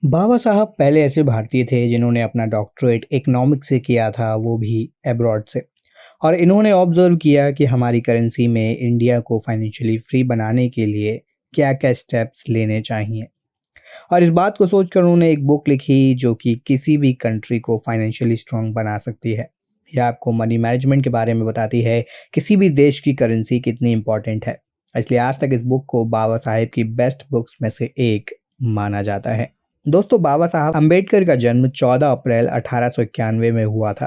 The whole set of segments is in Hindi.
बाबा साहब पहले ऐसे भारतीय थे जिन्होंने अपना डॉक्टरेट इकोनॉमिक्स से किया था, वो भी अब्रॉड से। और इन्होंने ऑब्जर्व किया कि हमारी करेंसी में इंडिया को फाइनेंशियली फ्री बनाने के लिए क्या-क्या स्टेप्स लेने चाहिए। और इस बात को सोचकर उन्होंने एक बुक लिखी जो कि किसी भी कंट्री को फाइनेंशियली स्ट्रांग बना सकती है। यह आपको मनी मैनेजमेंट के बारे में बताती है, किसी भी देश की करेंसी कितनी इंपॉर्टेंट है। इसलिए आज तक इस बुक को बाबा साहेब की बेस्ट बुक्स में से एक माना जाता है। दोस्तों, बाबा साहब अंबेडकर का जन्म 14 अप्रैल 1891 में हुआ था।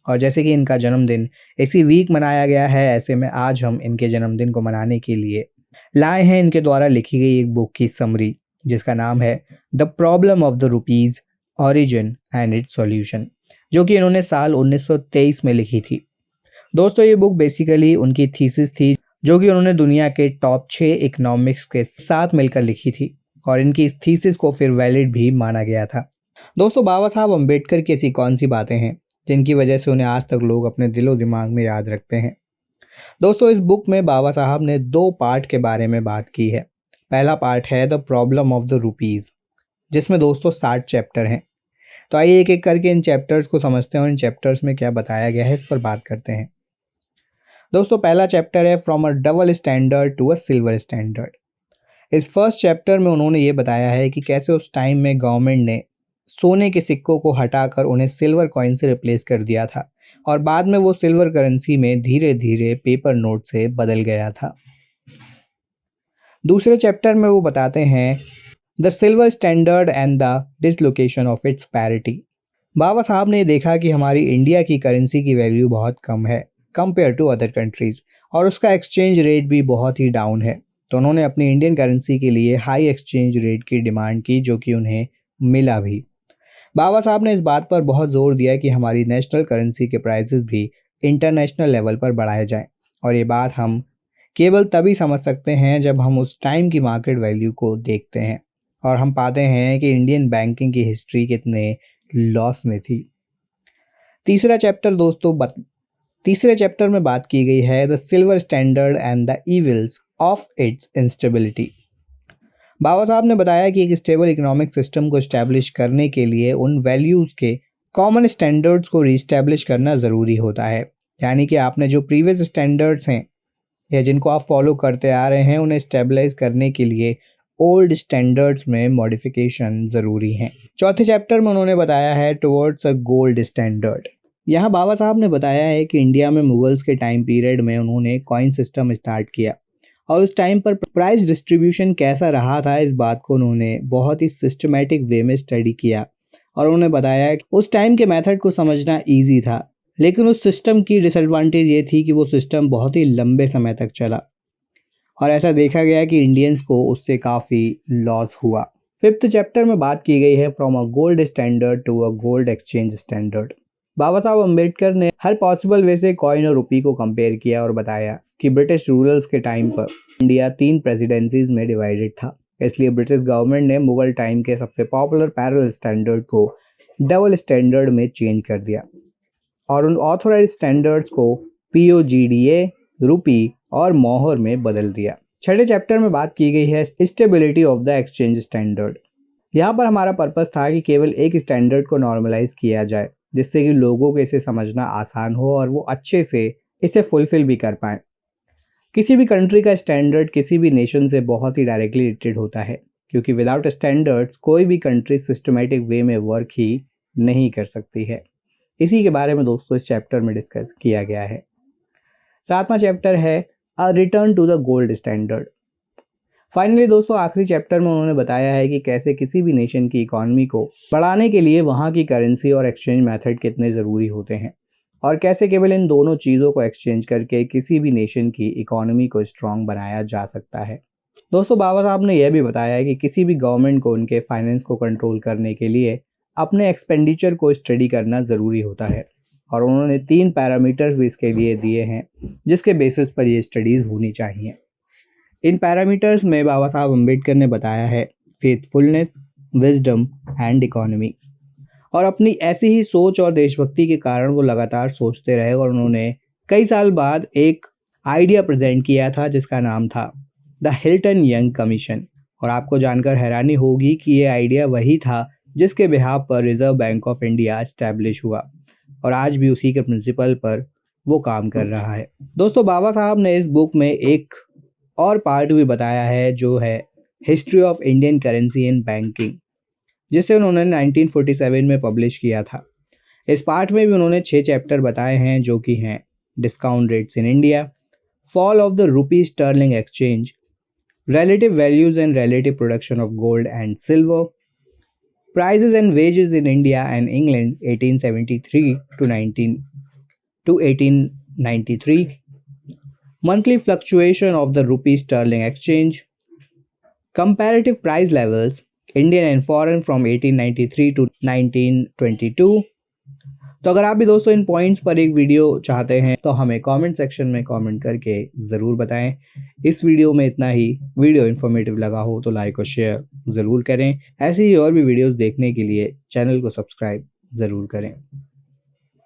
और जैसे कि इनका जन्मदिन इसी वीक मनाया गया है, ऐसे में आज हम इनके जन्मदिन को मनाने के लिए लाए हैं इनके द्वारा लिखी गई एक बुक की समरी, जिसका नाम है the problem of the rupees, origin and it's solution, जो कि इन्होंने साल 1923 में लिखी थी। दोस्तों, ये बुक बेसिकली उनकी थीसिस थी, जो कि उन्होंने दुनिया के टॉप 6 इकोनॉमिक्स के साथ मिलकर लिखी थी। और इनकी इस थीसिस को फिर वैलिड भी माना गया था। दोस्तों, बाबा साहब अम्बेडकर की ऐसी कौन सी बातें हैं जिनकी वजह से उन्हें आज तक लोग अपने दिलो दिमाग में याद रखते हैं। दोस्तों, इस बुक में बाबा साहब ने 2 पार्ट के बारे में बात की है। पहला पार्ट है the problem of the rupees, जिसमें दोस्तों 60 चैप्टर हैं। तो आइए एक एक करके इन चैप्टर्स को समझते हैं और इन चैप्टर्स में क्या बताया गया है इस पर बात करते हैं। दोस्तों, पहला चैप्टर है from a double standard to a silver standard. इस फर्स्ट चैप्टर में उन्होंने ये बताया है कि कैसे उस टाइम में गवर्नमेंट ने सोने के सिक्कों को हटाकर उन्हें सिल्वर कॉइन से रिप्लेस कर दिया था, और बाद में वो सिल्वर करेंसी में धीरे धीरे पेपर नोट से बदल गया था। दूसरे चैप्टर में वो बताते हैं the silver standard and the dislocation of its parity. Baba Saheb ने देखा कि हमारी इंडिया की करेंसी की वैल्यू बहुत कम है कंपेयर टू अदर कंट्रीज, और उसका एक्सचेंज रेट भी बहुत ही डाउन है। तो उन्होंने अपनी इंडियन करेंसी के लिए हाई एक्सचेंज रेट की डिमांड की, जो कि उन्हें मिला भी। बाबा साहब ने इस बात पर बहुत जोर दिया कि हमारी नेशनल करेंसी के प्राइसेस भी इंटरनेशनल लेवल पर बढ़ाए जाएं। और ये बात हम केवल तभी समझ सकते हैं जब हम उस टाइम की मार्केट वैल्यू को देखते हैं, और हम पाते हैं कि इंडियन बैंकिंग की हिस्ट्री कितने लॉस में थी। तीसरा चैप्टर दोस्तों तीसरे चैप्टर में बात की गई है the silver standard and the evils of its instability. Baba Saheb ने बताया कि एक स्टेबल इकोनॉमिक सिस्टम को स्टैब्लिश करने के लिए उन वैल्यूज़ के कॉमन स्टैंडर्ड्स को रीस्टैब्लिश करना ज़रूरी होता है। यानी कि आपने जो प्रीवियस स्टैंडर्ड्स हैं या जिनको आप फॉलो करते आ रहे हैं, उन्हें स्टेबलाइज करने के लिए ओल्ड स्टैंडर्ड्स में मॉडिफिकेशन ज़रूरी हैं। चौथे चैप्टर में उन्होंने बताया है टुवर्ड्स अ गोल्ड स्टैंडर्ड। यहाँ बाबा साहब ने बताया है कि इंडिया में मुगल्स के टाइम पीरियड में उन्होंने कॉइन सिस्टम स्टार्ट किया, और उस टाइम पर प्राइस डिस्ट्रीब्यूशन कैसा रहा था, इस बात को उन्होंने बहुत ही सिस्टमैटिक वे में स्टडी किया। और उन्होंने बताया कि उस टाइम के मेथड को समझना ईजी था, लेकिन उस सिस्टम की डिसएडवांटेज ये थी कि वो सिस्टम बहुत ही लंबे समय तक चला, और ऐसा देखा गया कि इंडियंस को उससे काफ़ी लॉस हुआ। फिफ्थ चैप्टर में बात की गई है from a gold standard to a gold exchange standard. Baba Saheb Ambedkar ने हर पॉसिबल वे से कॉइन और रुपी को कंपेयर किया और बताया कि ब्रिटिश रूलर्स के टाइम पर इंडिया 3 प्रेसिडेंसीज में डिवाइडेड था। इसलिए ब्रिटिश गवर्नमेंट ने मुगल टाइम के सबसे पॉपुलर पैरेलल स्टैंडर्ड को डबल स्टैंडर्ड में चेंज कर दिया, और उन ऑथोराइज स्टैंडर्ड्स को POGDA, रुपी और मोहर में बदल दिया। छठे चैप्टर में बात की गई है stability of the exchange standard. यहाँ पर हमारा पर्पस था कि केवल एक स्टैंडर्ड को नॉर्मलाइज किया जाए, जिससे कि लोगों को इसे समझना आसान हो और वो अच्छे से इसे फुलफिल भी कर पाएँ। किसी भी कंट्री का स्टैंडर्ड किसी भी नेशन से बहुत ही डायरेक्टली रिलेटेड होता है, क्योंकि विदाउट स्टैंडर्ड्स कोई भी कंट्री सिस्टमेटिक वे में वर्क ही नहीं कर सकती है। इसी के बारे में दोस्तों इस चैप्टर में डिस्कस किया गया है। सातवां चैप्टर है a return to the gold standard. Finally दोस्तों आखिरी चैप्टर में उन्होंने बताया है कि कैसे किसी भी नेशन की इकोनॉमी को बढ़ाने के लिए वहाँ की करेंसी और एक्सचेंज मेथड कितने ज़रूरी होते हैं, और कैसे केवल इन दोनों चीज़ों को एक्सचेंज करके किसी भी नेशन की इकोनॉमी को स्ट्रॉन्ग बनाया जा सकता है। दोस्तों, बाबा साहब ने यह भी बताया है कि किसी भी गवर्नमेंट को उनके फाइनेंस को कंट्रोल करने के लिए अपने एक्सपेंडिचर को स्टडी करना ज़रूरी होता है, और उन्होंने 3 पैरामीटर्स भी इसके लिए दिए हैं जिसके बेसिस पर ये स्टडीज़ होनी चाहिए। इन पैरामीटर्स में बाबा साहब अम्बेडकर ने बताया है फेथफुलनेस, विजडम एंड इकोनॉमी। और अपनी ऐसी ही सोच और देशभक्ति के कारण वो लगातार सोचते रहे, और उन्होंने कई साल बाद एक आइडिया प्रेजेंट किया था जिसका नाम था द हिल्टन यंग कमीशन। और आपको जानकर हैरानी होगी कि ये आइडिया वही था जिसके बिहाफ पर reserve bank of India establish हुआ और आज भी उसी के प्रिंसिपल पर वो काम कर रहा है। दोस्तों, बाबा साहब ने इस बुक में एक और पार्ट भी बताया है जो है history of Indian currency and banking, जिसे उन्होंने 1947 में पब्लिश किया था। इस पार्ट में भी उन्होंने 6 चैप्टर बताए हैं जो कि हैं discount rates in India, fall of the rupee sterling exchange, relative values and relative production of gold and silver, prices and wages in India and England 1873 to 1893, monthly fluctuation of the rupee sterling exchange, comparative price levels Indian and foreign from 1893 to 1922। तो अगर आप भी दोस्तों इन पॉइंट्स पर एक वीडियो चाहते हैं तो हमें कमेंट सेक्शन में कमेंट करके ज़रूर बताएं। इस वीडियो में इतना ही। वीडियो इन्फॉर्मेटिव लगा हो तो लाइक और शेयर ज़रूर करें। ऐसी ही और भी वीडियोस देखने के लिए चैनल को सब्सक्राइब ज़रूर करें।